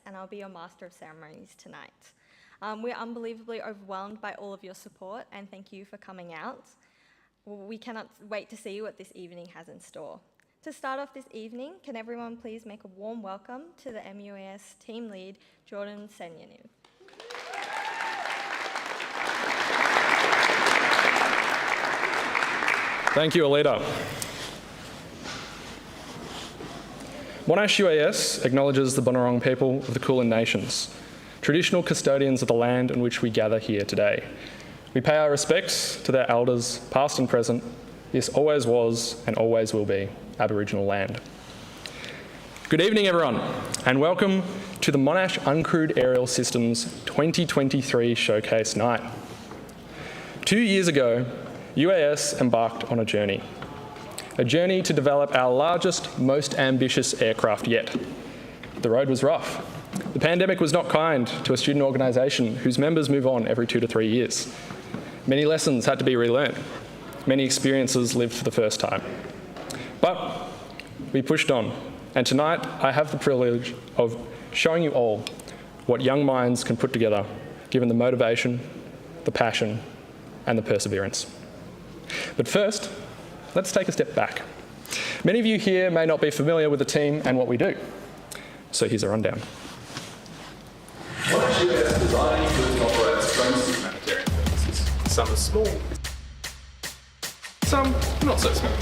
And I'll be your Master of Ceremonies tonight. We're unbelievably overwhelmed by all of your support, and thank you for coming out. We cannot wait to see what this evening has in store. To start off this evening, can everyone please make a warm welcome to the MUAS team lead, Jordan Senyanu. Thank you, Alita. Monash UAS acknowledges the Bunurong people of the Kulin Nations, traditional custodians of the land on which we gather here today. We pay our respects to their elders, past and present. This always was and always will be Aboriginal land. Good evening, everyone, and welcome to the Monash Uncrewed Aerial Systems 2023 Showcase Night. 2 years ago, UAS embarked on a journey to develop our largest, most ambitious aircraft yet. The road was rough. The pandemic was not kind to a student organisation whose members move on every 2 to 3 years. Many lessons had to be relearned. Many experiences lived for the first time. But we pushed on, and tonight I have the privilege of showing you all what young minds can put together, given the motivation, the passion, and the perseverance. But first, let's take a step back. Many of you here may not be familiar with the team and what we do. So here's a rundown. Monash UAS designs, builds and operates drones for humanitarian purposes. Some are small, some not so small.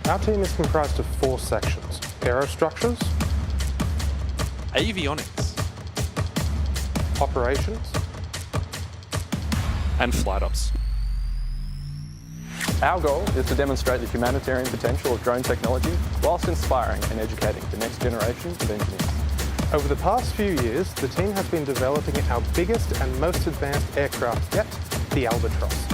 Our team is comprised of 4 sections: aerostructures, Avionics, operations, and flight ops. Our goal is to demonstrate the humanitarian potential of drone technology whilst inspiring and educating the next generation of engineers. Over the past few years, the team has been developing our biggest and most advanced aircraft yet, the Albatross.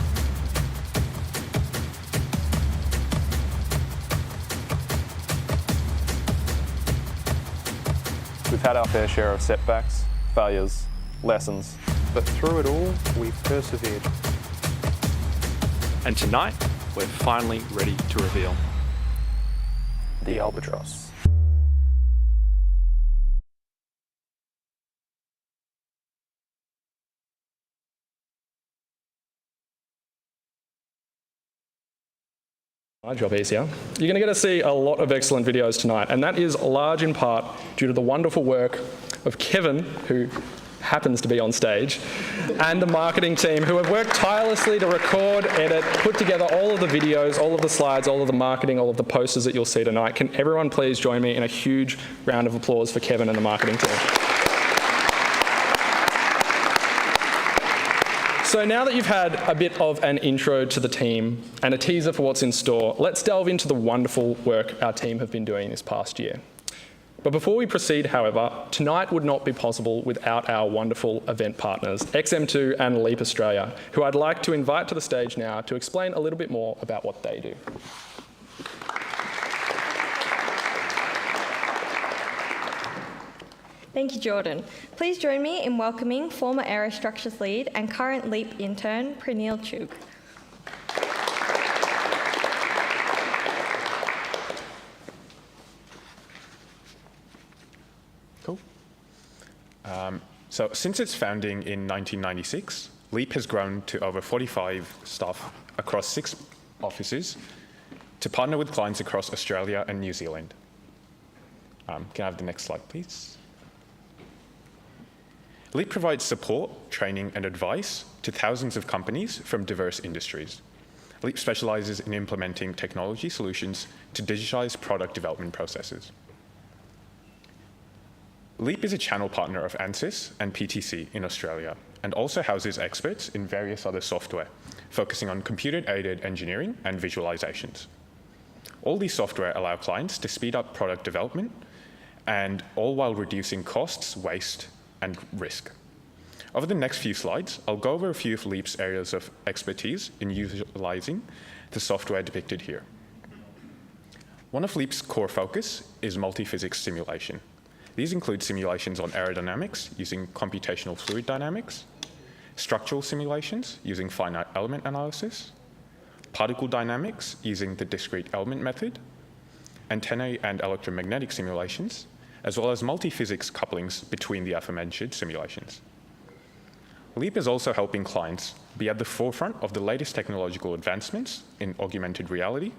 We've had our fair share of setbacks, failures, lessons. But through it all, we've persevered. And tonight, we're finally ready to reveal The Albatross. My job easier. You're going to get to see a lot of excellent videos tonight, and that is large in part due to the wonderful work of Kevin, who happens to be on stage, and the marketing team who have worked tirelessly to record, edit, put together all of the videos, all of the slides, all of the marketing, all of the posters that you'll see tonight. Can everyone please join me in a huge round of applause for Kevin and the marketing team? So now that you've had a bit of an intro to the team and a teaser for what's in store, let's delve into the wonderful work our team have been doing this past year. But before we proceed, however, tonight would not be possible without our wonderful event partners, XM2 and Leap Australia, who I'd like to invite to the stage now to explain a little bit more about what they do. Thank you, Jordan. Please join me in welcoming former Aerostructures lead and current Leap intern, Praneel Chugh. Cool. So since its founding in 1996, Leap has grown to over 45 staff across 6 offices to partner with clients across Australia and New Zealand. Can I have the next slide, please? Leap provides support, training, and advice to thousands of companies from diverse industries. Leap specializes in implementing technology solutions to digitize product development processes. Leap is a channel partner of ANSYS and PTC in Australia and also houses experts in various other software, focusing on computer-aided engineering and visualizations. All these software allow clients to speed up product development, and all while reducing costs, waste, and risk. Over the next few slides, I'll go over a few of LEAP's areas of expertise in utilizing the software depicted here. One of LEAP's core focus is multi-physics simulation. These include simulations on aerodynamics using computational fluid dynamics, structural simulations using finite element analysis, particle dynamics using the discrete element method, antennae and electromagnetic simulations, as well as multi-physics couplings between the aforementioned simulations. LEAP is also helping clients be at the forefront of the latest technological advancements in augmented reality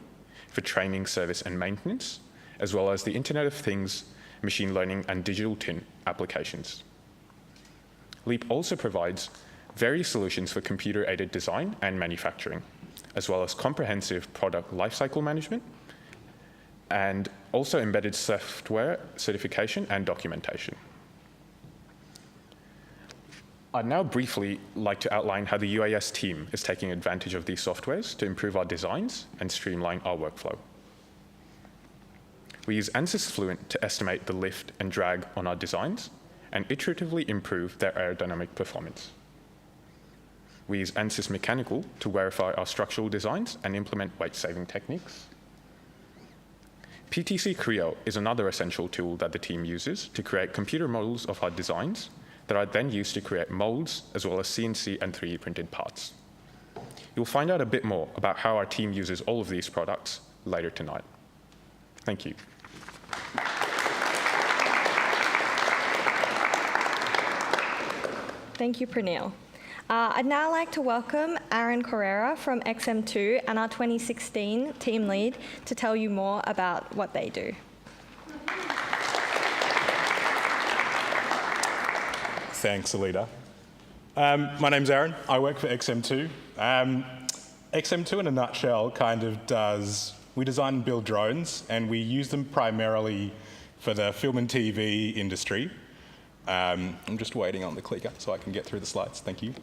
for training, service, and maintenance, as well as the Internet of Things, machine learning, and digital twin applications. LEAP also provides various solutions for computer-aided design and manufacturing, as well as comprehensive product lifecycle management, and also embedded software certification and documentation. I'd now briefly like to outline how the UAS team is taking advantage of these softwares to improve our designs and streamline our workflow. We use ANSYS Fluent to estimate the lift and drag on our designs and iteratively improve their aerodynamic performance. We use ANSYS Mechanical to verify our structural designs and implement weight-saving techniques. PTC Creo is another essential tool that the team uses to create computer models of our designs that are then used to create molds, as well as CNC and 3D printed parts. You'll find out a bit more about how our team uses all of these products later tonight. Thank you. Thank you, Pranil. I'd now like to welcome Aaron Correra from XM2 and our 2016 team lead to tell you more about what they do. Thanks, Alida. My name's Aaron. I work for XM2. XM2 in a nutshell kind of we design and build drones, and we use them primarily for the film and TV industry. I'm just waiting on the clicker so I can get through the slides. Thank you.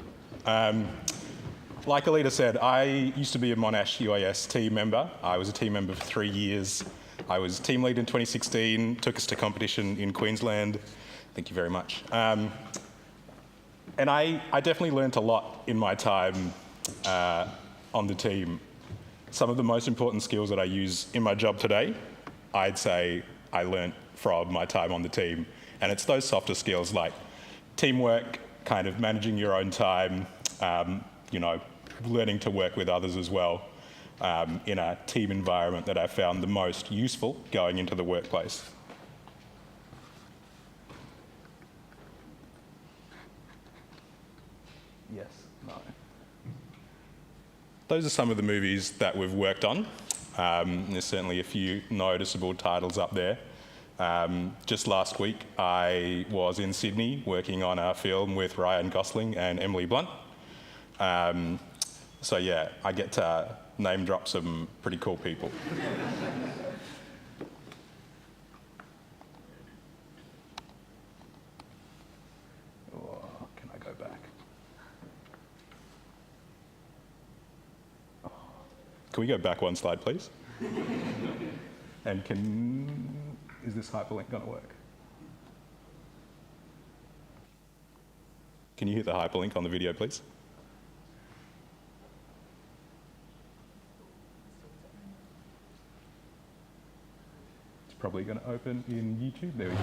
Like Alida said, I used to be a Monash UAS team member. I was a team member for 3 years. I was team lead in 2016, took us to competition in Queensland. Thank you very much. And I definitely learnt a lot in my time on the team. Some of the most important skills that I use in my job today, I'd say I learnt from my time on the team. And it's those softer skills like teamwork, kind of managing your own time, learning to work with others as well in a team environment that I found the most useful going into the workplace. Yes, no. Those are some of the movies that we've worked on. There's certainly a few noticeable titles up there. Just last week, I was in Sydney working on a film with Ryan Gosling and Emily Blunt. So yeah, I get to name drop some pretty cool people. Can I go back? Can we go back one slide, please? And is this hyperlink going to work? Can you hit the hyperlink on the video, please? It's probably going to open in YouTube. There we go.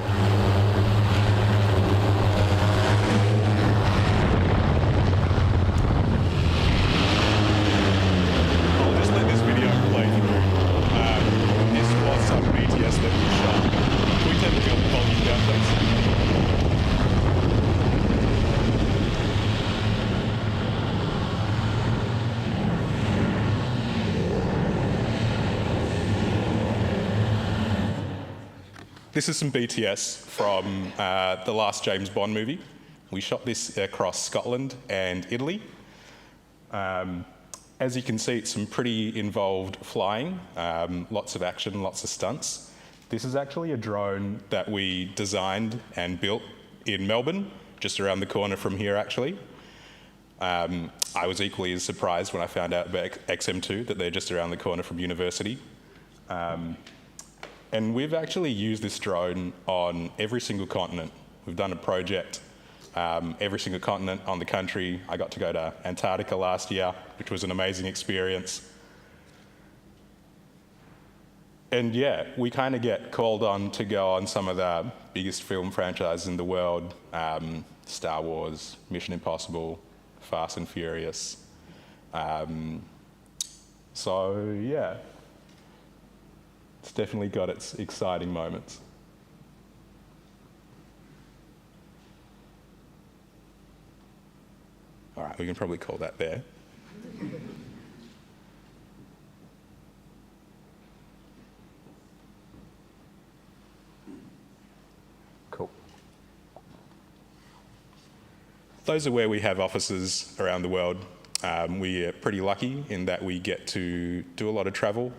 This is some BTS from the last James Bond movie. We shot this across Scotland and Italy. As you can see, it's some pretty involved flying, lots of action, lots of stunts. This is actually a drone that we designed and built in Melbourne, just around the corner from here actually. I was equally as surprised when I found out about XM2, that they're just around the corner from university. And we've actually used this drone on every single continent. We've done a project, every single continent on the country. I got to go to Antarctica last year, which was an amazing experience. And yeah, we kind of get called on to go on some of the biggest film franchises in the world, Star Wars, Mission Impossible, Fast and Furious. So yeah, it's definitely got its exciting moments. All right, we can probably call that there. Cool. Those are where we have offices around the world. We are pretty lucky in that we get to do a lot of travel.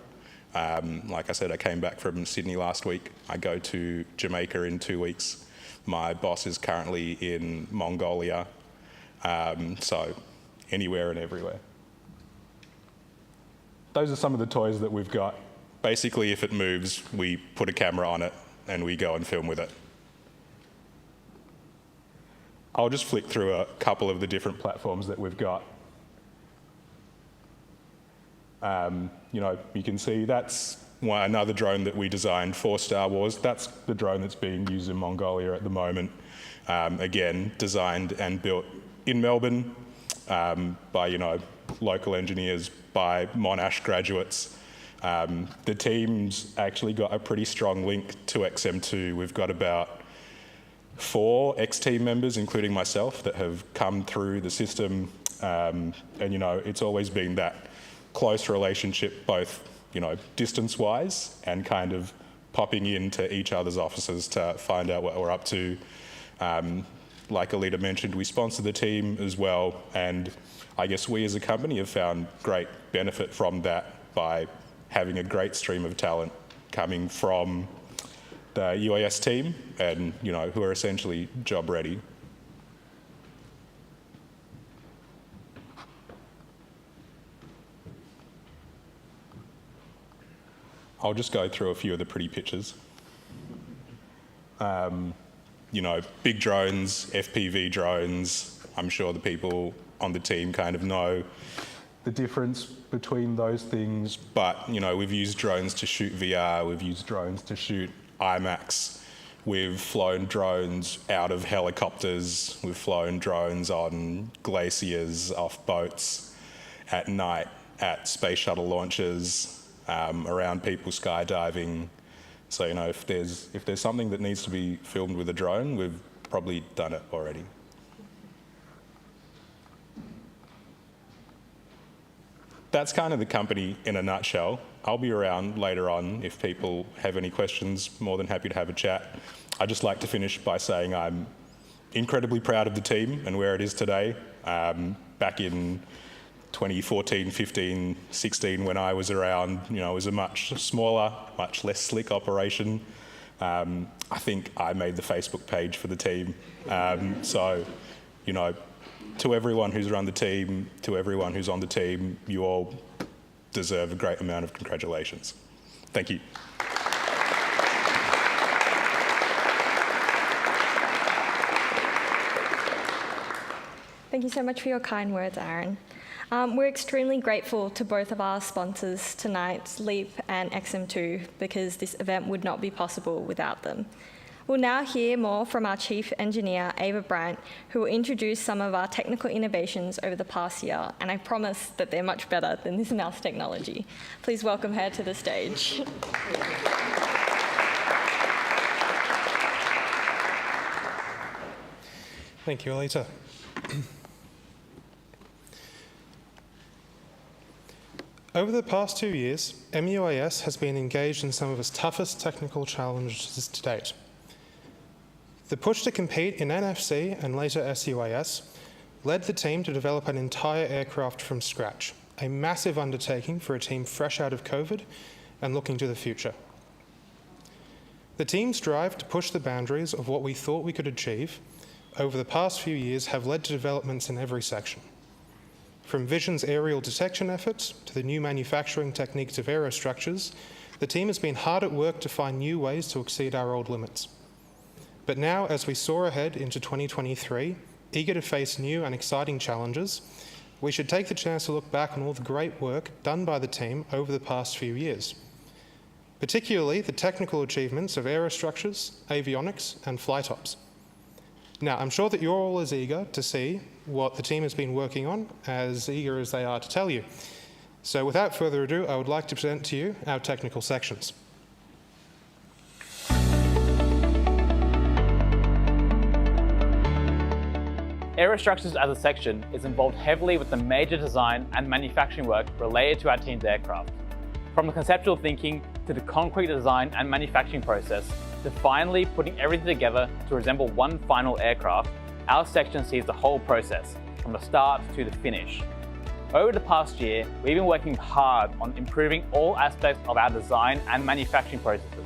Like I said, I came back from Sydney last week. I go to Jamaica in 2 weeks. My boss is currently in Mongolia. So anywhere and everywhere. Those are some of the toys that we've got. Basically, if it moves, we put a camera on it and we go and film with it. I'll just flick through a couple of the different platforms that we've got. You know, you can see that's another drone that we designed for Star Wars. That's the drone that's being used in Mongolia at the moment. Again, designed and built in Melbourne by, you know, local engineers, by Monash graduates. The team's actually got a pretty strong link to XM2. We've got about 4 ex-team members, including myself, that have come through the system. And, you know, it's always been that close relationship, both, you know, distance-wise and kind of popping into each other's offices to find out what we're up to. Like Alita mentioned, we sponsor the team as well, and I guess we as a company have found great benefit from that by having a great stream of talent coming from the UAS team and, you know, who are essentially job ready. I'll just go through a few of the pretty pictures. You know, big drones, FPV drones. I'm sure the people on the team kind of know the difference between those things, but, you know, we've used drones to shoot VR, we've used drones to shoot IMAX, we've flown drones out of helicopters, we've flown drones on glaciers, off boats, at night, at space shuttle launches, around people skydiving. So, you know, if there's something that needs to be filmed with a drone, we've probably done it already. That's kind of the company in a nutshell. I'll be around later on if people have any questions, more than happy to have a chat. I'd just like to finish by saying I'm incredibly proud of the team and where it is today. Back in 2014, 15, 16, when I was around, you know, it was a much smaller, much less slick operation. I think I made the Facebook page for the team. So, you know, to everyone who's run the team, to everyone who's on the team, you all deserve a great amount of congratulations. Thank you. Thank you so much for your kind words, Aaron. We're extremely grateful to both of our sponsors tonight, LEAP and XM2, because this event would not be possible without them. We'll now hear more from our Chief Engineer, Ava Brandt, who will introduce some of our technical innovations over the past year, and I promise that they're much better than this mouse technology. Please welcome her to the stage. Thank you, Alita. Over the past 2 years, MUAS has been engaged in some of its toughest technical challenges to date. The push to compete in NFC and later SUAS led the team to develop an entire aircraft from scratch, a massive undertaking for a team fresh out of COVID and looking to the future. The team's drive to push the boundaries of what we thought we could achieve over the past few years have led to developments in every section, From Vision's aerial detection efforts to the new manufacturing techniques of aerostructures, the team has been hard at work to find new ways to exceed our old limits. But now, as we soar ahead into 2023, eager to face new and exciting challenges, we should take the chance to look back on all the great work done by the team over the past few years, particularly the technical achievements of aerostructures, avionics, and flight ops. Now, I'm sure that you're all as eager to see what the team has been working on, as eager as they are to tell you. So without further ado, I would like to present to you our technical sections. Aerostructures as a section is involved heavily with the major design and manufacturing work related to our team's aircraft. From the conceptual thinking to the concrete design and manufacturing process, to finally putting everything together to resemble one final aircraft, our section sees the whole process, from the start to the finish. Over the past year, we've been working hard on improving all aspects of our design and manufacturing processes,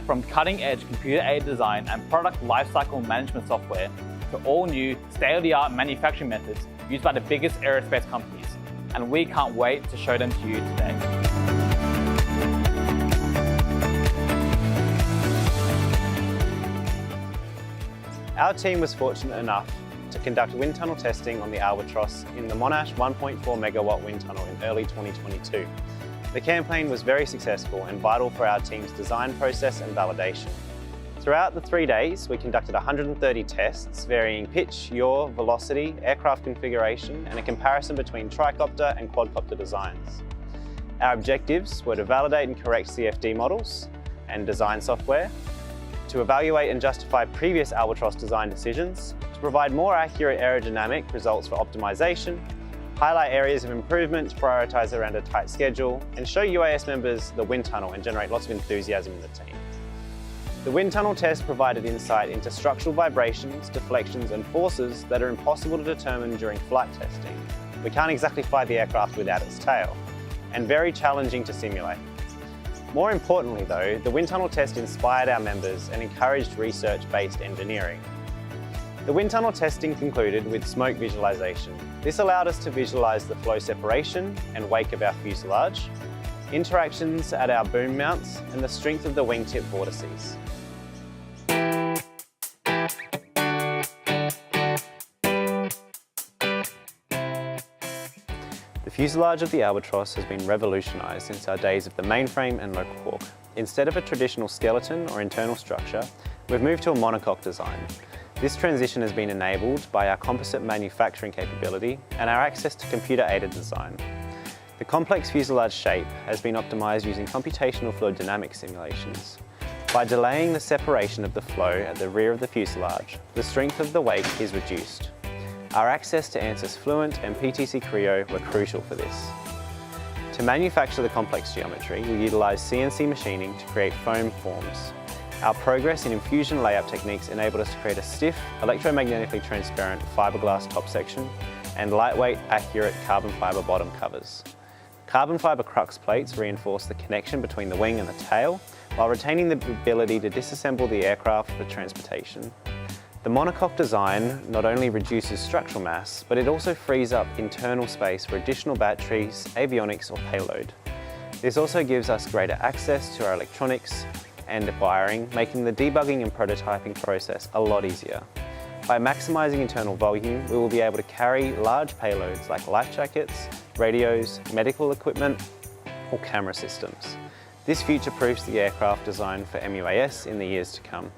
from cutting-edge computer-aided design and product lifecycle management software to all new state-of-the-art manufacturing methods used by the biggest aerospace companies, and we can't wait to show them to you today. Our team was fortunate enough to conduct wind tunnel testing on the Albatross in the Monash 1.4 megawatt wind tunnel in early 2022. The campaign was very successful and vital for our team's design process and validation. Throughout the 3 days, we conducted 130 tests, varying pitch, yaw, velocity, aircraft configuration, and a comparison between tricopter and quadcopter designs. Our objectives were to validate and correct CFD models and design software, to evaluate and justify previous Albatross design decisions, to provide more accurate aerodynamic results for optimization, highlight areas of improvement to prioritize around a tight schedule, and show UAS members the wind tunnel and generate lots of enthusiasm in the team. The wind tunnel test provided insight into structural vibrations, deflections, and forces that are impossible to determine during flight testing. We can't exactly fly the aircraft without its tail, and very challenging to simulate. More importantly though, the wind tunnel test inspired our members and encouraged research-based engineering. The wind tunnel testing concluded with smoke visualization. This allowed us to visualize the flow separation and wake of our fuselage, interactions at our boom mounts, and the strength of the wingtip vortices. The fuselage of the Albatross has been revolutionised since our days of the mainframe and local hawk. Instead of a traditional skeleton or internal structure, we've moved to a monocoque design. This transition has been enabled by our composite manufacturing capability and our access to computer-aided design. The complex fuselage shape has been optimised using computational fluid dynamics simulations. By delaying the separation of the flow at the rear of the fuselage, the strength of the wake is reduced. Our access to ANSYS Fluent and PTC Creo were crucial for this. To manufacture the complex geometry, we utilised CNC machining to create foam forms. Our progress in infusion layup techniques enabled us to create a stiff, electromagnetically transparent fiberglass top section and lightweight, accurate carbon fibre bottom covers. Carbon fibre crux plates reinforce the connection between the wing and the tail, while retaining the ability to disassemble the aircraft for transportation. The monocoque design not only reduces structural mass, but it also frees up internal space for additional batteries, avionics or payload. This also gives us greater access to our electronics and wiring, making the debugging and prototyping process a lot easier. By maximising internal volume, we will be able to carry large payloads like life jackets, radios, medical equipment or camera systems. This future-proofs the aircraft design for MUAS in the years to come.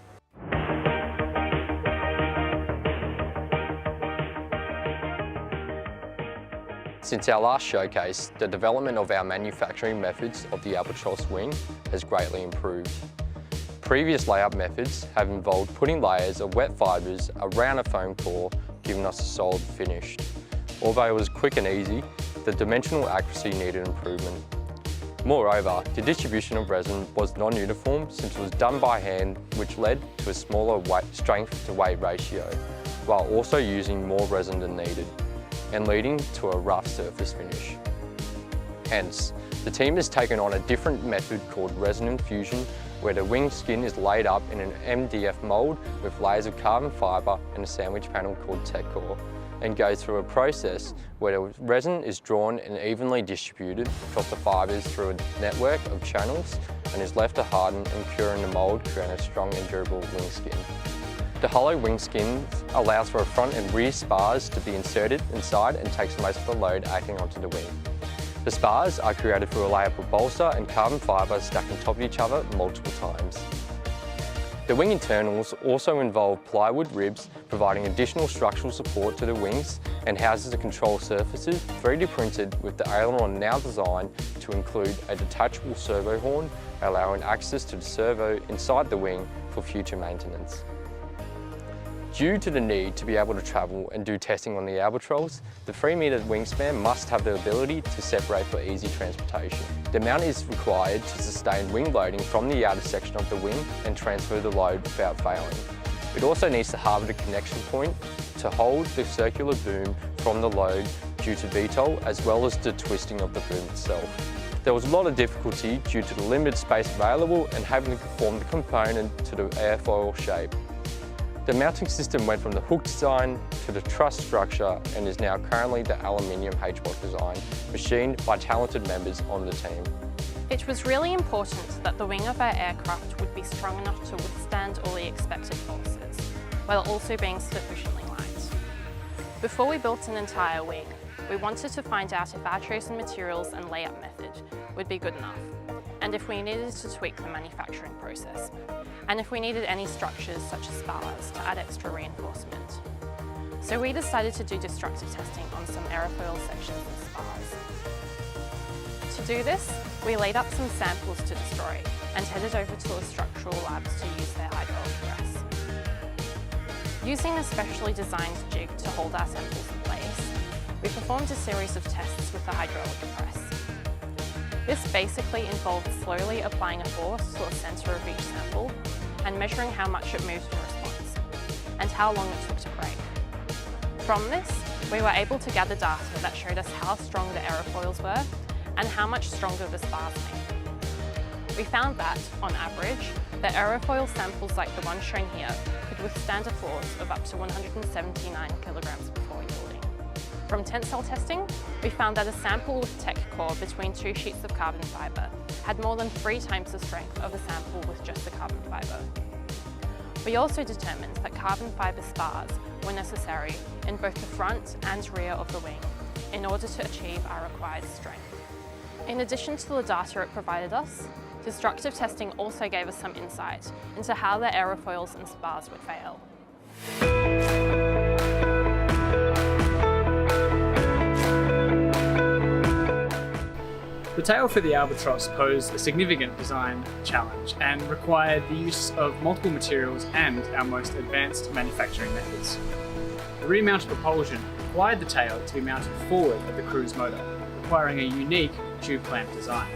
Since our last showcase, the development of our manufacturing methods of the Albatross wing has greatly improved. Previous layup methods have involved putting layers of wet fibres around a foam core, giving us a solid finish. Although it was quick and easy, the dimensional accuracy needed improvement. Moreover, the distribution of resin was non-uniform since it was done by hand, which led to a smaller strength to weight ratio, while also using more resin than needed, and leading to a rough surface finish. Hence, the team has taken on a different method called resin infusion, where the wing skin is laid up in an MDF mould with layers of carbon fibre and a sandwich panel called TechCore. and go through a process where the resin is drawn and evenly distributed across the fibres through a network of channels and is left to harden and cure in the mould, creating a strong and durable wing skin. The hollow wing skin allows for a front and rear spars to be inserted inside and takes most of the load acting onto the wing. The spars are created through a layer of balsa and carbon fibre stacked on top of each other multiple times. The wing internals also involve plywood ribs, providing additional structural support to the wings, and houses the control surfaces 3D printed with the aileron now designed to include a detachable servo horn, allowing access to the servo inside the wing for future maintenance. Due to the need to be able to travel and do testing on the Albatross, the 3-metre wingspan must have the ability to separate for easy transportation. The mount is required to sustain wing loading from the outer section of the wing and transfer the load without failing. It also needs to harbour the connection point to hold the circular boom from the load due to VTOL, as well as the twisting of the boom itself. There was a lot of difficulty due to the limited space available and having to conform the component to the airfoil shape. The mounting system went from the hook design to the truss structure and is now currently the aluminium H-block design, machined by talented members on the team. It was really important that the wing of our aircraft would be strong enough to withstand all the expected forces, while also being sufficiently light. Before we built an entire wing, we wanted to find out if our chosen materials and layout method would be good enough, and if we needed to tweak the manufacturing process, and if we needed any structures such as spars to add extra reinforcement. So we decided to do destructive testing on some aerofoil sections and spars. To do this, we laid up some samples to destroy and headed over to the structural labs to use their hydraulic press. Using a specially designed jig to hold our samples in place, we performed a series of tests with the hydraulic press. This basically involved slowly applying a force to the centre of each sample and measuring how much it moved in response, and how long it took to break. From this, we were able to gather data that showed us how strong the aerofoils were and how much stronger the spars made. We found that, on average, the aerofoil samples like the one shown here could withstand a force of up to 179 kilograms before yielding. From tensile testing, we found that a sample with tech core between 2 sheets of carbon fibre had more than 3 times the strength of a sample with just the carbon fibre. We also determined that carbon fibre spars were necessary in both the front and rear of the wing in order to achieve our required strength. In addition to the data it provided us, destructive testing also gave us some insight into how the aerofoils and spars would fail. The tail for the Albatross posed a significant design challenge and required the use of multiple materials and our most advanced manufacturing methods. The rear-mounted propulsion required the tail to be mounted forward of the cruise motor, requiring a unique tube clamp design.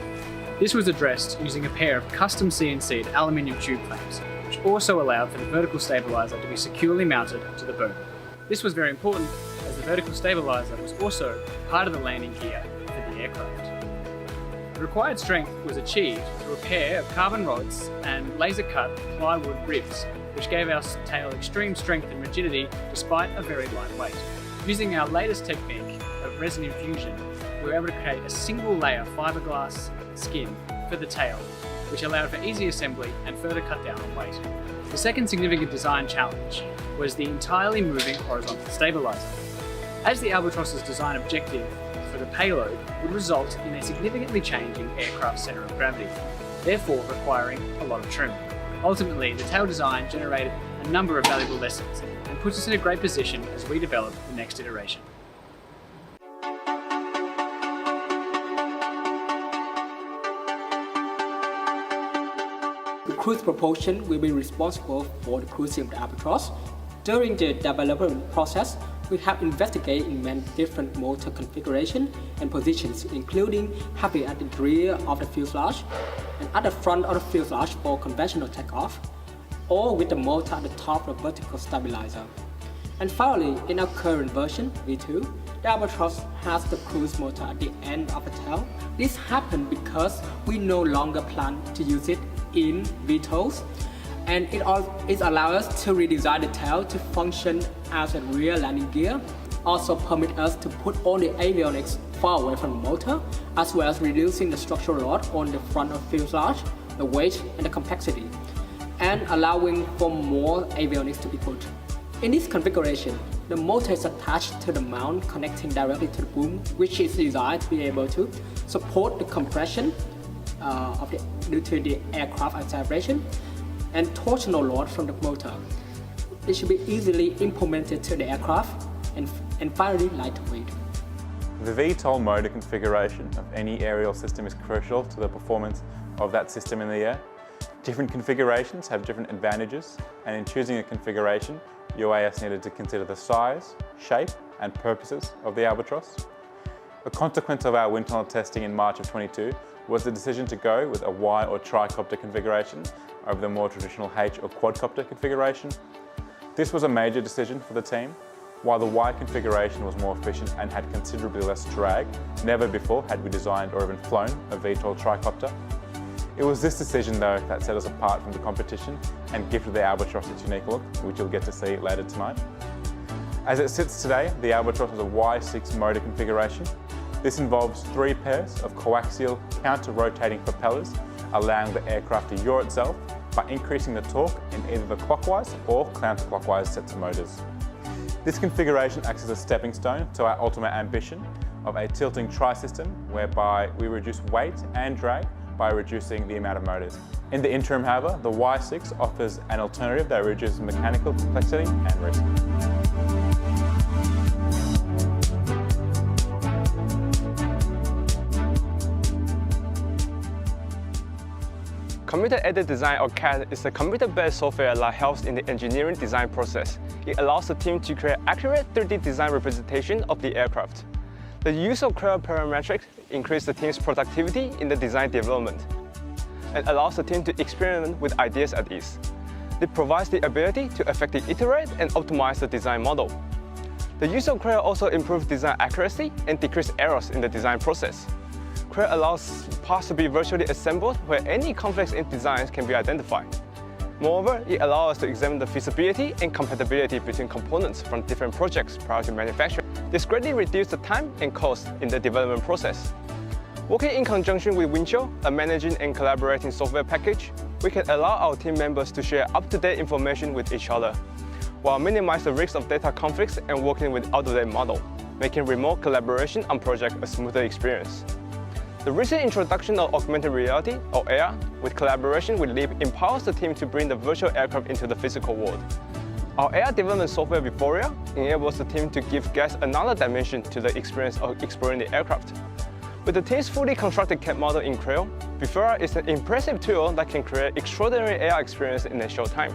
This was addressed using a pair of custom CNC'd aluminium tube clamps, which also allowed for the vertical stabiliser to be securely mounted to the boom. This was very important as the vertical stabiliser was also part of the landing gear for the aircraft. The required strength was achieved through a pair of carbon rods and laser-cut plywood ribs, which gave our tail extreme strength and rigidity despite a very light weight. Using our latest technique of resin infusion, we were able to create a single layer fiberglass skin for the tail, which allowed for easy assembly and further cut down on weight. The second significant design challenge was the entirely moving horizontal stabiliser. As the Albatross's design objective for the payload would result in a significantly changing aircraft centre of gravity, therefore requiring a lot of trim. Ultimately, the tail design generated a number of valuable lessons and puts us in a great position as we develop the next iteration. The cruise propulsion will be responsible for the cruising of the Albatross. During the development process, we have investigated many different motor configuration and positions, including having at the rear of the fuselage and at the front of the fuselage for conventional takeoff, or with the motor at the top of the vertical stabilizer. And finally, in our current version, V2, the Albatross has the cruise motor at the end of the tail. This happened because we no longer plan to use it in VTOLs, and it allows us to redesign the tail to function as a rear landing gear also permit us to put all the avionics far away from the motor, as well as reducing the structural load on the front of fuselage, the weight and the complexity, and allowing for more avionics to be put. In this configuration, the motor is attached to the mount connecting directly to the boom, which is designed to be able to support the compression due to the aircraft acceleration and torsional load from the motor. It should be easily implemented to the aircraft and finally lightweight. The VTOL motor configuration of any aerial system is crucial to the performance of that system in the air. Different configurations have different advantages, and in choosing a configuration, UAS needed to consider the size, shape and purposes of the Albatross. A consequence of our wind tunnel testing in March of 22 was the decision to go with a Y or tricopter configuration over the more traditional H or quadcopter configuration. This was a major decision for the team. While the Y configuration was more efficient and had considerably less drag, never before had we designed or even flown a VTOL tricopter. It was this decision though that set us apart from the competition and gifted the Albatross its unique look, which you'll get to see later tonight. As it sits today, the Albatross has a Y6 motor configuration. This involves 3 pairs of coaxial counter-rotating propellers, allowing the aircraft to yaw itself by increasing the torque in either the clockwise or counterclockwise sets of motors. This configuration acts as a stepping stone to our ultimate ambition of a tilting tri-system whereby we reduce weight and drag by reducing the amount of motors. In the interim, however, the Y6 offers an alternative that reduces mechanical complexity and risk. Computer-aided design, or CAD, is a computer-based software that helps in the engineering design process. It allows the team to create accurate 3D design representation of the aircraft. The use of clear parametrics increases the team's productivity in the design development and allows the team to experiment with ideas at ease. It provides the ability to effectively iterate and optimize the design model. The use of Creo also improves design accuracy and decreases errors in the design process. Creo allows parts to be virtually assembled where any conflicts in designs can be identified. Moreover, it allows us to examine the feasibility and compatibility between components from different projects prior to manufacturing. This greatly reduces the time and cost in the development process. Working in conjunction with Windchill, a managing and collaborating software package, we can allow our team members to share up-to-date information with each other, while minimizing the risk of data conflicts and working with out-of-date model, making remote collaboration on projects a smoother experience. The recent introduction of augmented reality, or AR, with collaboration with Leap empowers the team to bring the virtual aircraft into the physical world. Our AR development software, Viforia, enables the team to give guests another dimension to the experience of exploring the aircraft. With the team's fully constructed CAD model in Creo, Viforia is an impressive tool that can create extraordinary AR experience in a short time.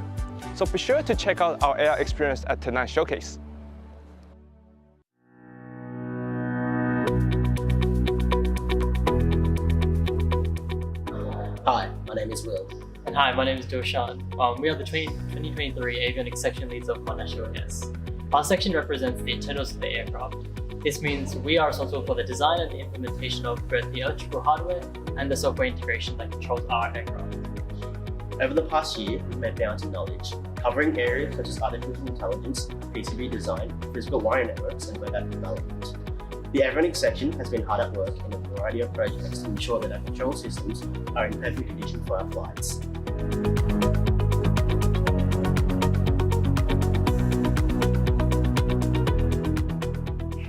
So be sure to check out our AR experience at tonight's showcase. Hi, my name is Will. And hi, my name is Doshan. We are the 2023 Avionics section leads of Monash UAS. Our section represents the internals of the aircraft. This means we are responsible for the design and the implementation of both the electrical hardware and the software integration that controls our aircraft. Over the past year, we've made mountain knowledge, covering areas such as artificial intelligence, PCB design, physical wiring networks, and web app development. The Avionics section has been hard at work in a variety of projects to ensure that our control systems are in perfect condition for our flights.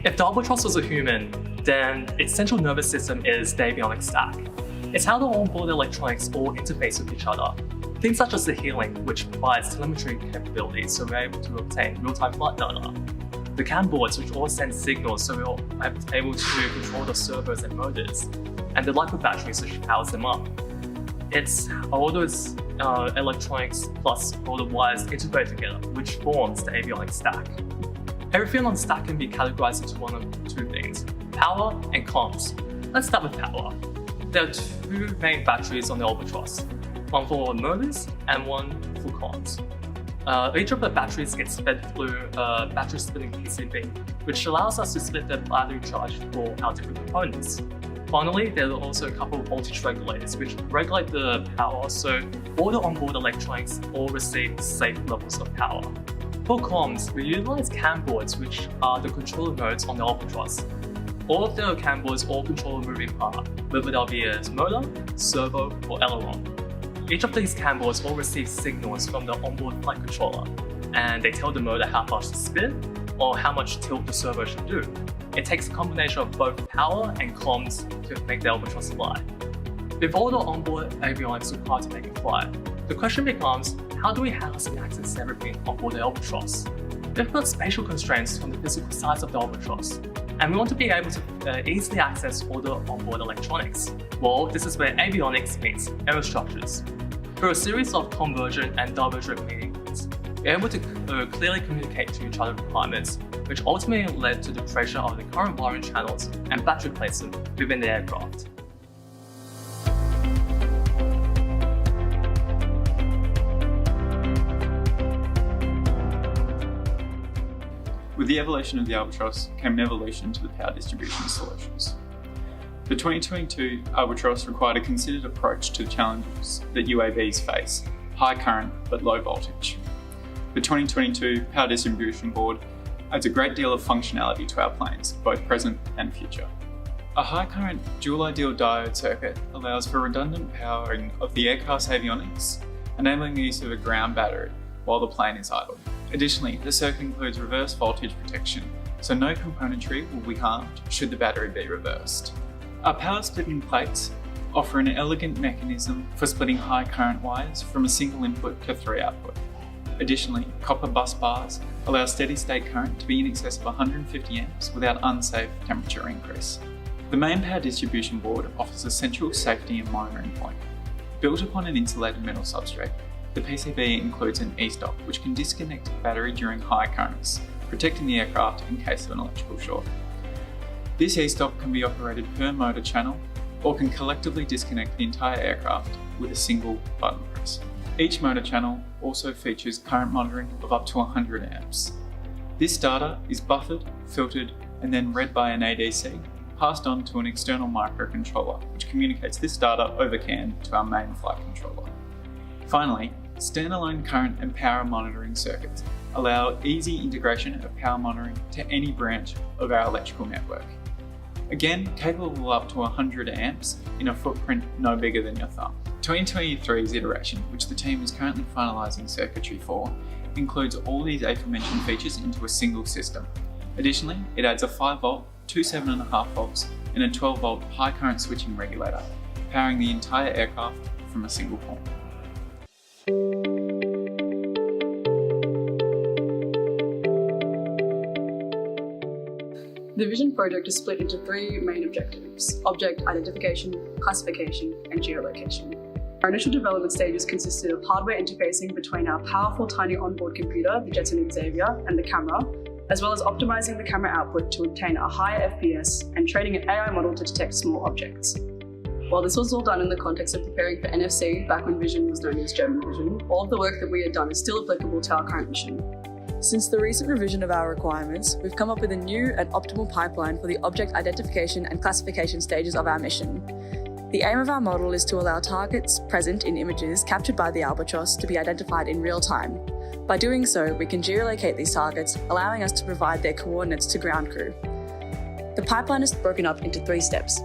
If the Albatross was a human, then its central nervous system is the avionics stack. It's how the onboard electronics all interface with each other. Things such as the healing, which provides telemetry capabilities so we're able to obtain real-time flight data. The CAN boards, which all send signals so we're able to control the servos and motors. And the lipo batteries, which powers them up. It's all those electronics plus all the wires integrated together, which forms the avionics stack. Everything on the stack can be categorized into one of two things, power and comms. Let's start with power. There are two main batteries on the Albatross, one for motors and one for comms. Each of the batteries gets fed through a battery splitting PCB, which allows us to split the battery charge for our different components. Finally, there are also a couple of voltage regulators which regulate the power so all the onboard electronics all receive safe levels of power. For comms, we utilize cam boards, which are the controller nodes on the Albatross. All of the cam boards all control a moving part, whether that be a motor, servo, or aileron. Each of these cam boards all receive signals from the onboard flight controller, and they tell the motor how fast to spin or how much tilt the servo should do. It takes a combination of both power and comms to make the Albatross fly. With all the onboard avionics required to make it fly, the question becomes, how do we house and access everything onboard the Albatross? We've got spatial constraints from the physical size of the Albatross, and we want to be able to easily access all the onboard electronics. Well, this is where avionics meets aerostructures. Through a series of convergent and divergent meetings, we're able to clearly communicate to each other requirements, which ultimately led to the creation of the current wiring channels and battery placement within the aircraft. With the evolution of the Albatross came an evolution to the power distribution solutions. The 2022 Albatross required a considered approach to the challenges that UAVs face, high current but low voltage. The 2022 Power Distribution Board adds a great deal of functionality to our planes, both present and future. A high current dual ideal diode circuit allows for redundant powering of the aircraft's avionics, enabling the use of a ground battery while the plane is idle. Additionally, the circuit includes reverse voltage protection, so no componentry will be harmed should the battery be reversed. Our power splitting plates offer an elegant mechanism for splitting high current wires from a single input to 3 output. Additionally, copper bus bars allow steady state current to be in excess of 150 amps without unsafe temperature increase. The main power distribution board offers a central safety and monitoring point. Built upon an insulated metal substrate, the PCB includes an e-stop which can disconnect the battery during high currents, protecting the aircraft in case of an electrical short. This e-stop can be operated per motor channel or can collectively disconnect the entire aircraft with a single button press. Each motor channel also features current monitoring of up to 100 amps. This data is buffered, filtered, and then read by an ADC, passed on to an external microcontroller, which communicates this data over CAN to our main flight controller. Finally, standalone current and power monitoring circuits allow easy integration of power monitoring to any branch of our electrical network. Again, capable of up to 100 amps in a footprint no bigger than your thumb. 2023's iteration, which the team is currently finalising circuitry for, includes all these aforementioned features into a single system. Additionally, it adds a 5V, two 7.5 volts, and a 12V high current switching regulator, powering the entire aircraft from a single point. The Vision project is split into 3 main objectives: object identification, classification, and geolocation. Our initial development stages consisted of hardware interfacing between our powerful tiny onboard computer, the Jetson Xavier, and the camera, as well as optimizing the camera output to obtain a higher FPS and training an AI model to detect small objects. While this was all done in the context of preparing for NFC back when Vision was known as German Vision, all of the work that we had done is still applicable to our current mission. Since the recent revision of our requirements, we've come up with a new and optimal pipeline for the object identification and classification stages of our mission. The aim of our model is to allow targets present in images captured by the Albatross to be identified in real time. By doing so, we can geolocate these targets, allowing us to provide their coordinates to ground crew. The pipeline is broken up into 3 steps.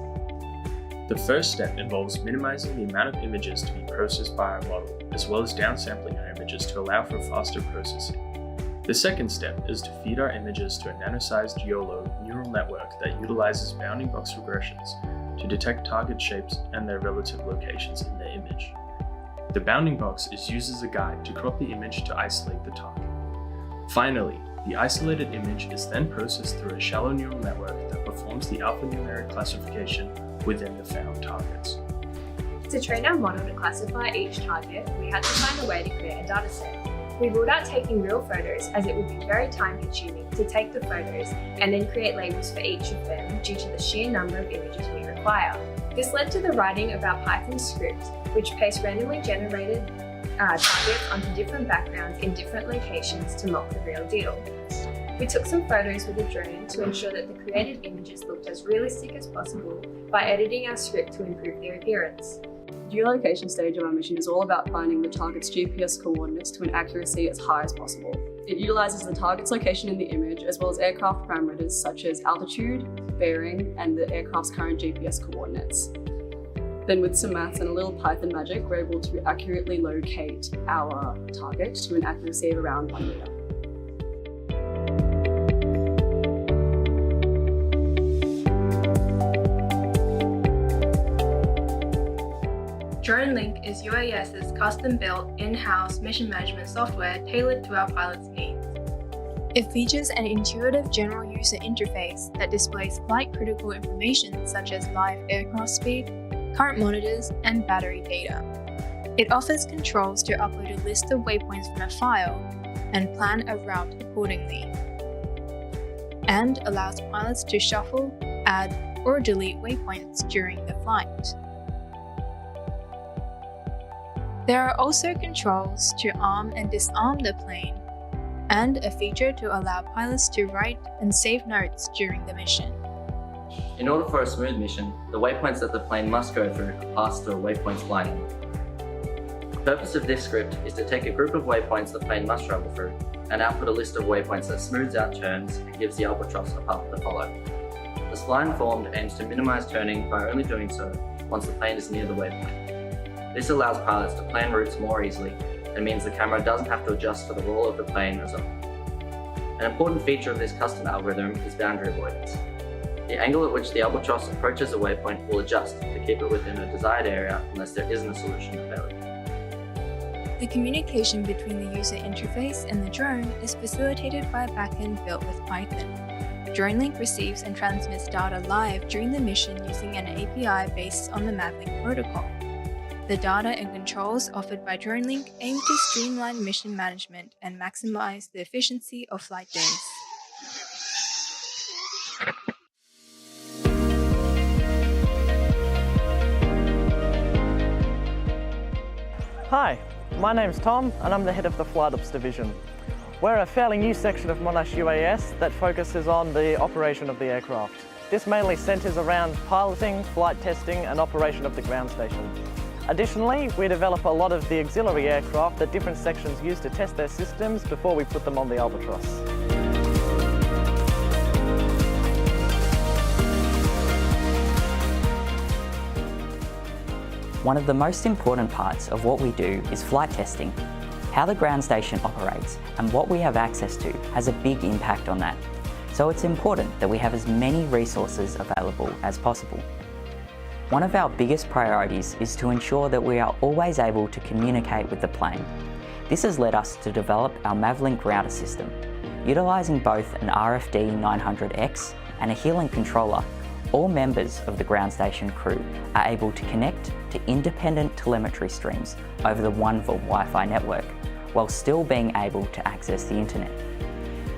The first step involves minimizing the amount of images to be processed by our model, as well as downsampling our images to allow for faster processing. The second step is to feed our images to a nano-sized YOLO neural network that utilizes bounding box regressions to detect target shapes and their relative locations in the image. The bounding box is used as a guide to crop the image to isolate the target. Finally, the isolated image is then processed through a shallow neural network that performs the alphanumeric classification within the found targets. To train our model to classify each target, we had to find a way to create a dataset. We ruled out taking real photos as it would be very time-consuming to take the photos and then create labels for each of them due to the sheer number of images we require. This led to the writing of our Python script, which pastes randomly generated targets onto different backgrounds in different locations to mock the real deal. We took some photos with a drone to ensure that the created images looked as realistic as possible by editing our script to improve their appearance. The geolocation stage of our mission is all about finding the target's GPS coordinates to an accuracy as high as possible. It utilises the target's location in the image as well as aircraft parameters such as altitude, bearing, and the aircraft's current GPS coordinates. Then with some maths and a little Python magic, we're able to accurately locate our target to an accuracy of around 1 meter. DroneLink is UAS's custom-built, in-house mission management software tailored to our pilots' needs. It features an intuitive general user interface that displays flight-critical information such as live aircraft speed, current monitors, and battery data. It offers controls to upload a list of waypoints from a file and plan a route accordingly, and allows pilots to shuffle, add, or delete waypoints during the flight. There are also controls to arm and disarm the plane, and a feature to allow pilots to write and save notes during the mission. In order for a smooth mission, the waypoints that the plane must go through are passed through a waypoints line. The purpose of this script is to take a group of waypoints the plane must travel through and output a list of waypoints that smooths out turns and gives the Albatross a path to follow. The spline formed aims to minimise turning by only doing so once the plane is near the waypoint. This allows pilots to plan routes more easily and means the camera doesn't have to adjust for the roll of the plane as often. An important feature of this custom algorithm is boundary avoidance. The angle at which the Albatross approaches a waypoint will adjust to keep it within a desired area unless there isn't a solution available. The communication between the user interface and the drone is facilitated by a backend built with Python. DroneLink receives and transmits data live during the mission using an API based on the MAVLink protocol. The data and controls offered by DroneLink aim to streamline mission management and maximize the efficiency of flight days. Hi, my name's Tom and I'm the head of the Flight Ops division. We're a fairly new section of Monash UAS that focuses on the operation of the aircraft. This mainly centres around piloting, flight testing and operation of the ground station. Additionally, we develop a lot of the auxiliary aircraft that different sections use to test their systems before we put them on the Albatross. One of the most important parts of what we do is flight testing. How the ground station operates and what we have access to has a big impact on that. So it's important that we have as many resources available as possible. One of our biggest priorities is to ensure that we are always able to communicate with the plane. This has led us to develop our MAVLink router system. Utilising both an RFD 900X and a Healing controller, all members of the ground station crew are able to connect to independent telemetry streams over the unveil Wi-Fi network, while still being able to access the internet.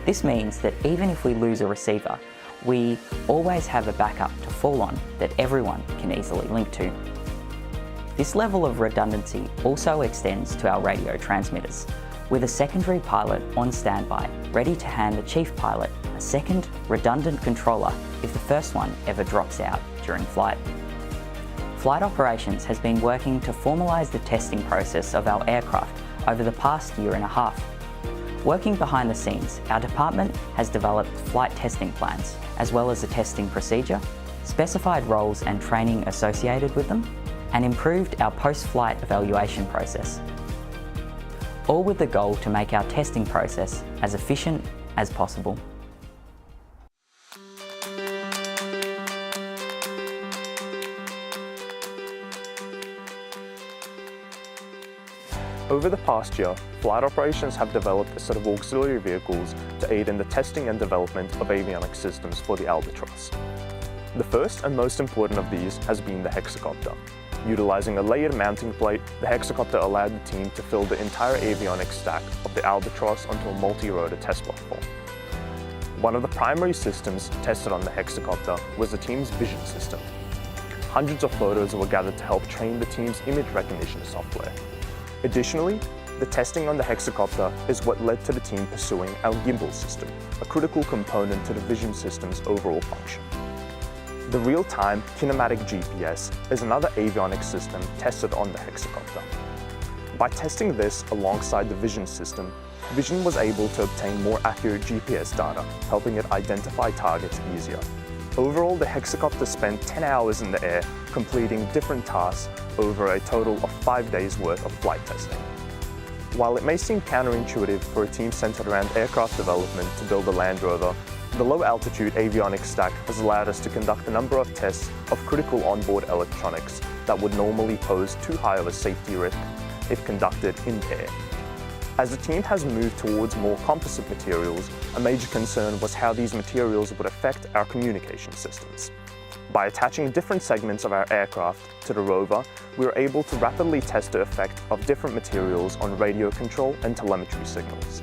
This means that even if we lose a receiver, we always have a backup to fall on that everyone can easily link to. This level of redundancy also extends to our radio transmitters, with a secondary pilot on standby, ready to hand the chief pilot a second redundant controller if the first one ever drops out during flight. Flight Operations has been working to formalise the testing process of our aircraft over the past year and a half. Working behind the scenes, our department has developed flight testing plans, as well as a testing procedure, specified roles and training associated with them, and improved our post-flight evaluation process. All with the goal to make our testing process as efficient as possible. Over the past year, Flight Operations have developed a set of auxiliary vehicles to aid in the testing and development of avionics systems for the Albatross. The first and most important of these has been the hexacopter. Utilizing a layered mounting plate, the hexacopter allowed the team to fill the entire avionics stack of the Albatross onto a multi-rotor test platform. One of the primary systems tested on the hexacopter was the team's vision system. Hundreds of photos were gathered to help train the team's image recognition software. Additionally, the testing on the hexacopter is what led to the team pursuing our gimbal system, a critical component to the vision system's overall function. The real-time kinematic GPS is another avionics system tested on the hexacopter. By testing this alongside the vision system, Vision was able to obtain more accurate GPS data, helping it identify targets easier. Overall, the hexacopter spent 10 hours in the air, completing different tasks over a total of 5 days worth of flight testing. While it may seem counterintuitive for a team centered around aircraft development to build a Land Rover, the low-altitude avionics stack has allowed us to conduct a number of tests of critical onboard electronics that would normally pose too high of a safety risk if conducted in air. As the team has moved towards more composite materials, a major concern was how these materials would affect our communication systems. By attaching different segments of our aircraft to the rover, we were able to rapidly test the effect of different materials on radio control and telemetry signals.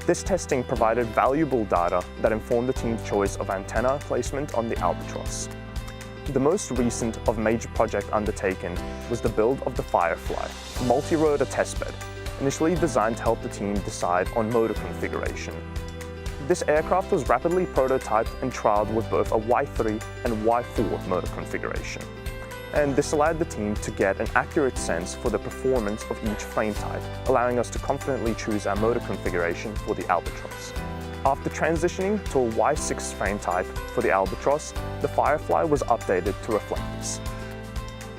This testing provided valuable data that informed the team's choice of antenna placement on the Albatross. The most recent of major project undertaken was the build of the Firefly, a multi-rotor testbed, initially designed to help the team decide on motor configuration. This aircraft was rapidly prototyped and trialed with both a Y3 and Y4 motor configuration, and this allowed the team to get an accurate sense for the performance of each frame type, allowing us to confidently choose our motor configuration for the Albatross. After transitioning to a Y6 frame type for the Albatross, the Firefly was updated to reflect this.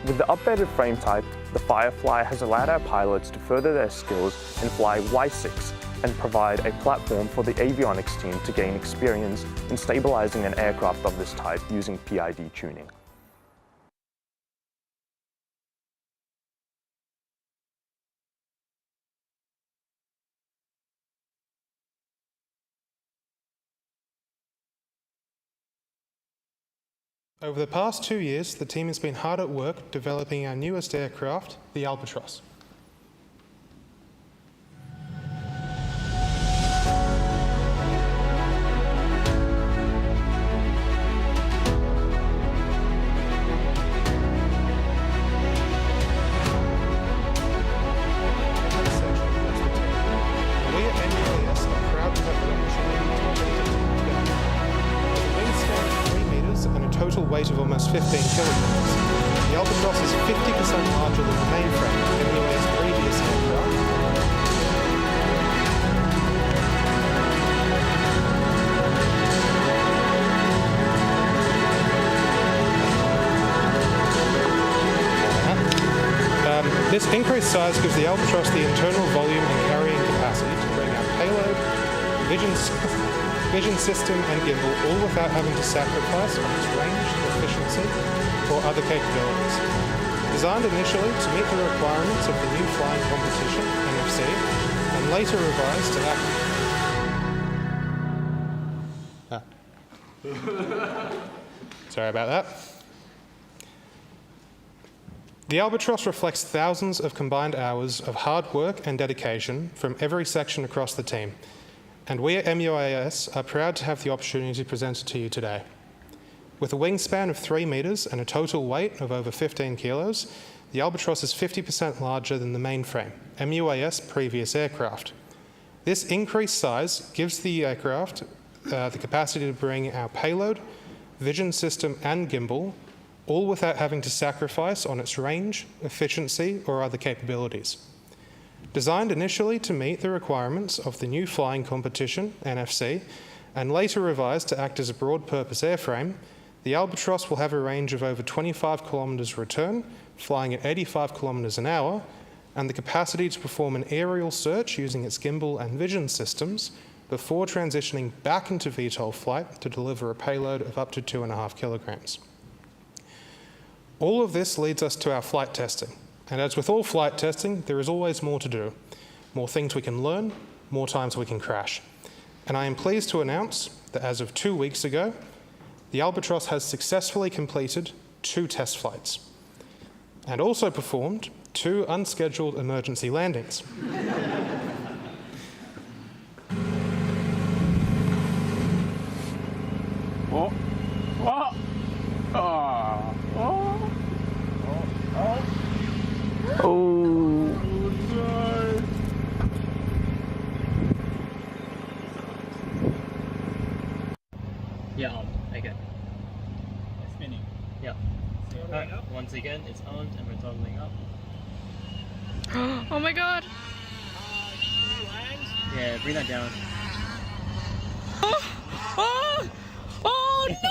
With the updated frame type, the Firefly has allowed our pilots to further their skills and fly Y6 and provide a platform for the avionics team to gain experience in stabilizing an aircraft of this type using PID tuning. Over the past 2 years, the team has been hard at work developing our newest aircraft, the Albatross. We at MUAS are proud to have the opportunity to present it together. With a wingspan of 3 metres and a total weight of almost 15 kilograms, the Albatross is 50% larger than the mainframe of MUAS' previous aircraft. This increased size gives the Albatross the internal volume and carrying capacity to bring our payload, vision system and gimbal all without having to sacrifice on its range, efficiency or other capabilities. Designed initially to meet the requirements of the new flying competition, NFC, and later revised to act... Sorry about that. The Albatross reflects thousands of combined hours of hard work and dedication from every section across the team, and we at MUAS are proud to have the opportunity to present it to you today. With a wingspan of 3 metres and a total weight of over 15 kilos, the Albatross is 50% larger than the mainframe, MUAS' previous aircraft. This increased size gives the aircraft the capacity to bring our payload, vision system and gimbal all without having to sacrifice on its range, efficiency, or other capabilities. Designed initially to meet the requirements of the new flying competition, NFC, and later revised to act as a broad-purpose airframe, the Albatross will have a range of over 25 kilometres return, flying at 85 kilometres an hour, and the capacity to perform an aerial search using its gimbal and vision systems before transitioning back into VTOL flight to deliver a payload of up to 2.5 kilograms. All of this leads us to our flight testing. And as with all flight testing, there is always more to do. More things we can learn, more times we can crash. And I am pleased to announce that as of 2 weeks ago, the Albatross has successfully completed 2 test flights and also performed 2 unscheduled emergency landings. Oh. Oh. Oh. Oh. Oh no! Yeah, on. Okay. It's spinning. Yeah. Right. Once again, it's on and we're toggling up. Oh my god! Yeah, bring that down. Oh no!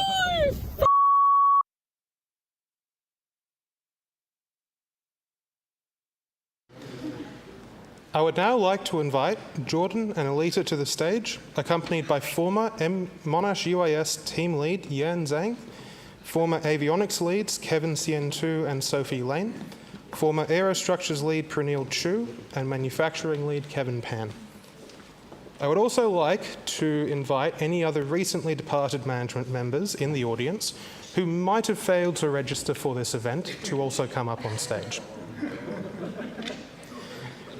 I would now like to invite Jordan and Alita to the stage, accompanied by former Monash UAS team lead Yan Zhang, former Avionics leads Kevin Sien-Tu and Sophie Lane, former Aerostructures lead Pranil Chu, and manufacturing lead Kevin Pan. I would also like to invite any other recently departed management members in the audience who might have failed to register for this event to also come up on stage.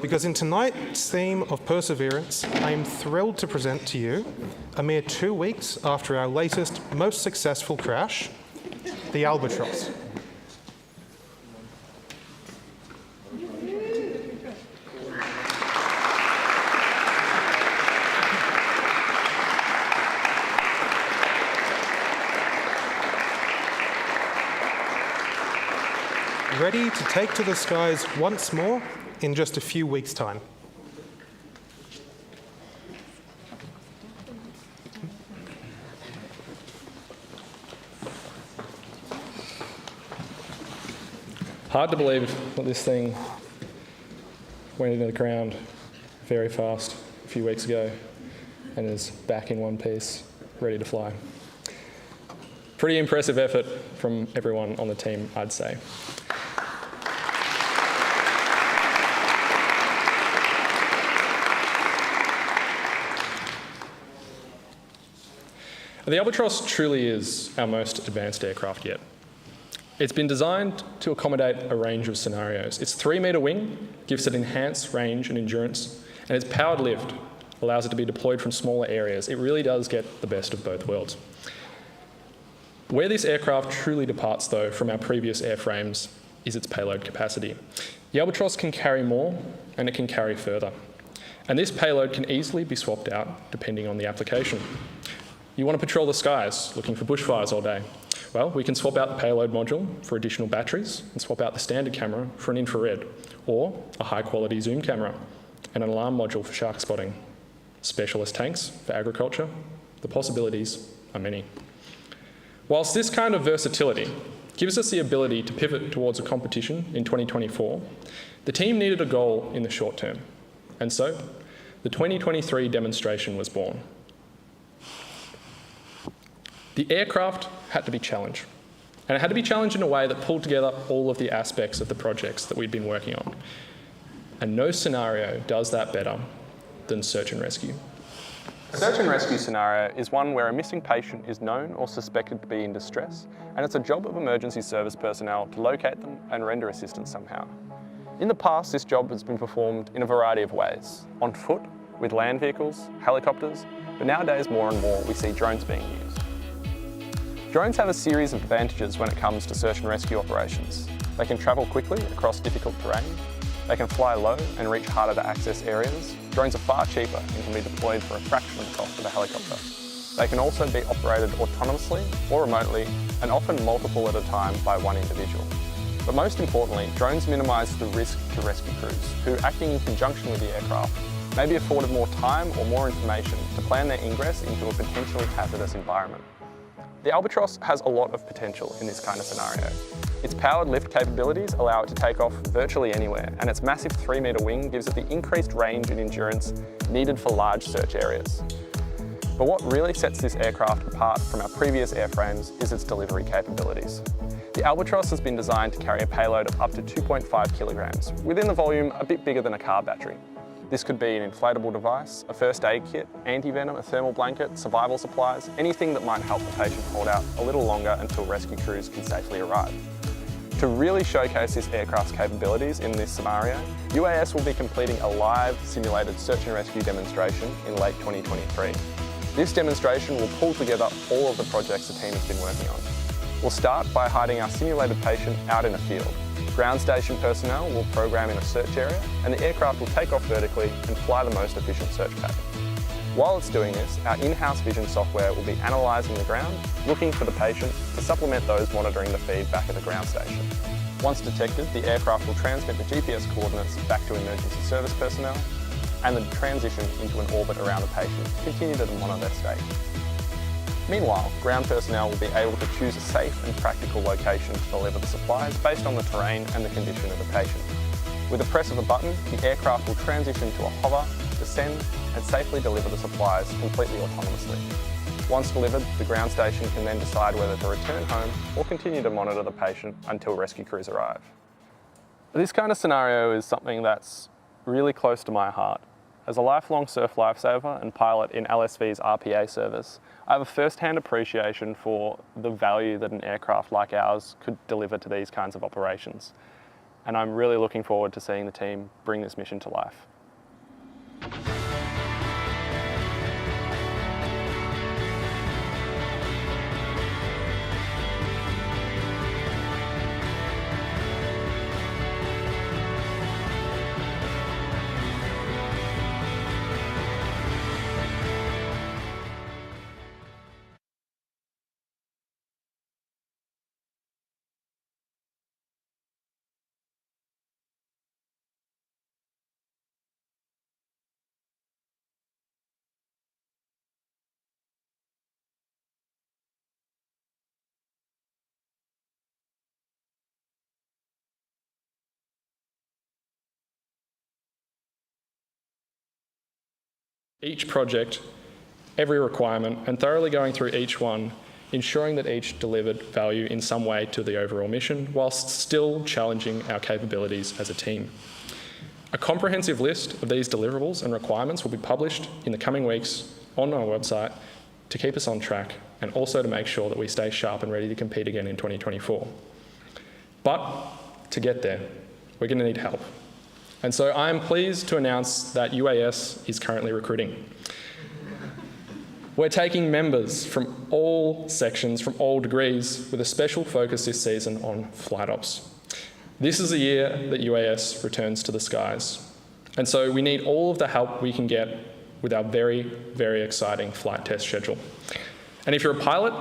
Because in tonight's theme of perseverance, I am thrilled to present to you, a mere 2 weeks after our latest, most successful crash, the Albatross. Ready to take to the skies once more in just a few weeks' time. Hard to believe that this thing went into the ground very fast a few weeks ago and is back in one piece, ready to fly. Pretty impressive effort from everyone on the team, I'd say. The Albatross truly is our most advanced aircraft yet. It's been designed to accommodate a range of scenarios. Its 3-metre wing gives it enhanced range and endurance, and its powered lift allows it to be deployed from smaller areas. It really does get the best of both worlds. Where this aircraft truly departs, though, from our previous airframes is its payload capacity. The Albatross can carry more, and it can carry further. And this payload can easily be swapped out depending on the application. You want to patrol the skies, looking for bushfires all day. Well, we can swap out the payload module for additional batteries and swap out the standard camera for an infrared, or a high-quality zoom camera, and an alarm module for shark spotting. Specialist tanks for agriculture. The possibilities are many. Whilst this kind of versatility gives us the ability to pivot towards a competition in 2024, the team needed a goal in the short term. And so, the 2023 demonstration was born. The aircraft had to be challenged. And it had to be challenged in a way that pulled together all of the aspects of the projects that we'd been working on. And no scenario does that better than search and rescue. A search and rescue scenario is one where a missing patient is known or suspected to be in distress, and it's a job of emergency service personnel to locate them and render assistance somehow. In the past, this job has been performed in a variety of ways. On foot, with land vehicles, helicopters, but nowadays more and more we see drones being used. Drones have a series of advantages when it comes to search and rescue operations. They can travel quickly across difficult terrain, they can fly low and reach harder to access areas. Drones are far cheaper and can be deployed for a fraction of the cost of a helicopter. They can also be operated autonomously or remotely, and often multiple at a time by one individual. But most importantly, drones minimise the risk to rescue crews, who, acting in conjunction with the aircraft, may be afforded more time or more information to plan their ingress into a potentially hazardous environment. The Albatross has a lot of potential in this kind of scenario. Its powered lift capabilities allow it to take off virtually anywhere, and its massive 3-metre wing gives it the increased range and endurance needed for large search areas. But what really sets this aircraft apart from our previous airframes is its delivery capabilities. The Albatross has been designed to carry a payload of up to 2.5 kilograms, within the volume a bit bigger than a car battery. This could be an inflatable device, a first aid kit, anti-venom, a thermal blanket, survival supplies, anything that might help the patient hold out a little longer until rescue crews can safely arrive. To really showcase this aircraft's capabilities in this scenario, UAS will be completing a live simulated search and rescue demonstration in late 2023. This demonstration will pull together all of the projects the team has been working on. We'll start by hiding our simulated patient out in a field. Ground station personnel will program in a search area, and the aircraft will take off vertically and fly the most efficient search pattern. While it's doing this, our in-house vision software will be analysing the ground, looking for the patient to supplement those monitoring the feed back at the ground station. Once detected, the aircraft will transmit the GPS coordinates back to emergency service personnel. and the transition into an orbit around the patient continue to monitor their state. Meanwhile, ground personnel will be able to choose a safe and practical location to deliver the supplies based on the terrain and the condition of the patient. With the press of a button, the aircraft will transition to a hover, descend, and safely deliver the supplies completely autonomously. Once delivered, the ground station can then decide whether to return home or continue to monitor the patient until rescue crews arrive. This kind of scenario is something that's really close to my heart. As a lifelong surf lifesaver and pilot in LSV's RPA service, I have a first-hand appreciation for the value that an aircraft like ours could deliver to these kinds of operations. And I'm really looking forward to seeing the team bring this mission to life. Each project, every requirement, and thoroughly going through each one, ensuring that each delivered value in some way to the overall mission, whilst still challenging our capabilities as a team. A comprehensive list of these deliverables and requirements will be published in the coming weeks on our website to keep us on track and also to make sure that we stay sharp and ready to compete again in 2024. But to get there, we're going to need help. And so I'm pleased to announce that UAS is currently recruiting. We're taking members from all sections, from all degrees, with a special focus this season on flight ops. This is the year that UAS returns to the skies. And so we need all of the help we can get with our very, very exciting flight test schedule. And if you're a pilot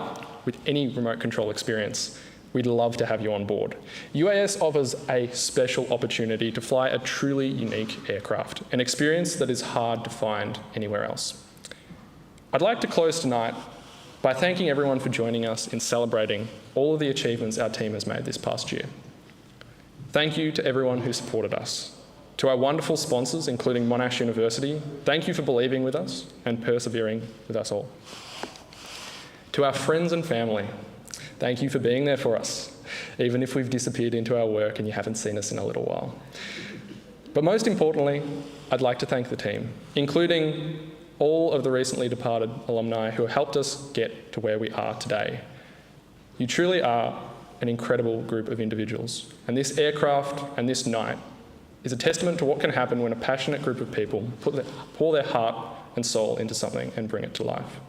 with any remote control experience, we'd love to have you on board. UAS offers a special opportunity to fly a truly unique aircraft, an experience that is hard to find anywhere else. I'd like to close tonight by thanking everyone for joining us in celebrating all of the achievements our team has made this past year. Thank you to everyone who supported us. To our wonderful sponsors, including Monash University, thank you for believing with us and persevering with us all. To our friends and family, thank you for being there for us, even if we've disappeared into our work and you haven't seen us in a little while. But most importantly, I'd like to thank the team, including all of the recently departed alumni who have helped us get to where we are today. You truly are an incredible group of individuals, and this aircraft and this night is a testament to what can happen when a passionate group of people pour their heart and soul into something and bring it to life.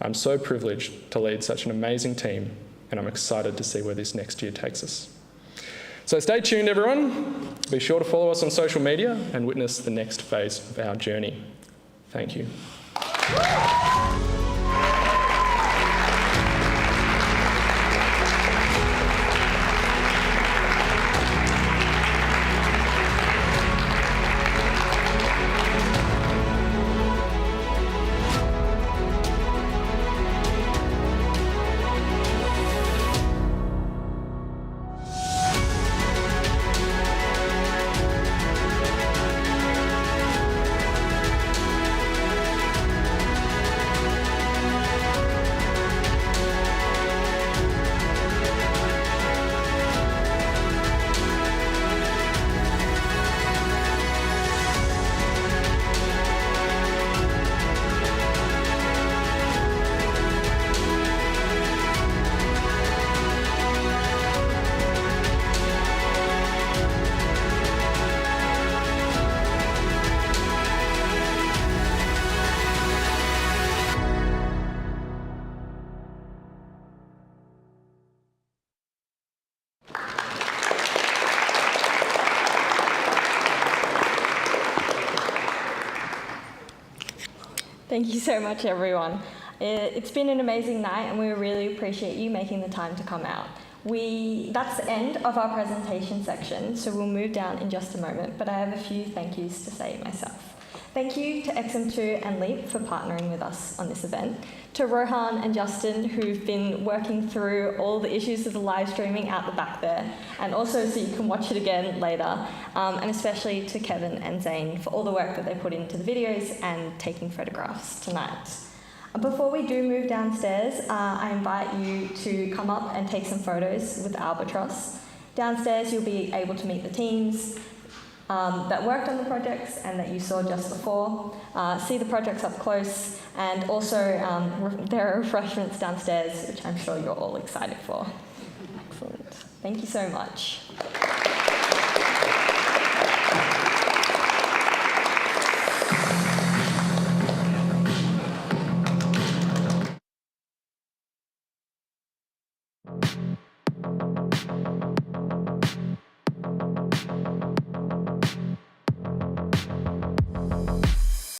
I'm so privileged to lead such an amazing team, and I'm excited to see where this next year takes us. So stay tuned, everyone. Be sure to follow us on social media and witness the next phase of our journey. Thank you. Thank you so much, everyone. It's been an amazing night, and we really appreciate you making the time to come out. That's the end of our presentation section, so we'll move down in just a moment, but I have a few thank yous to say myself. Thank you to XM2 and LEAP for partnering with us on this event, to Rohan and Justin, who've been working through all the issues of the live streaming out the back there, and also so you can watch it again later, and especially to Kevin and Zane for all the work that they put into the videos and taking photographs tonight. Before we do move downstairs, I invite you to come up and take some photos with Albatross. Downstairs you'll be able to meet the teams that worked on the projects and that you saw just before, see the projects up close, and also there are refreshments downstairs, which I'm sure you're all excited for. Excellent. Thank you so much.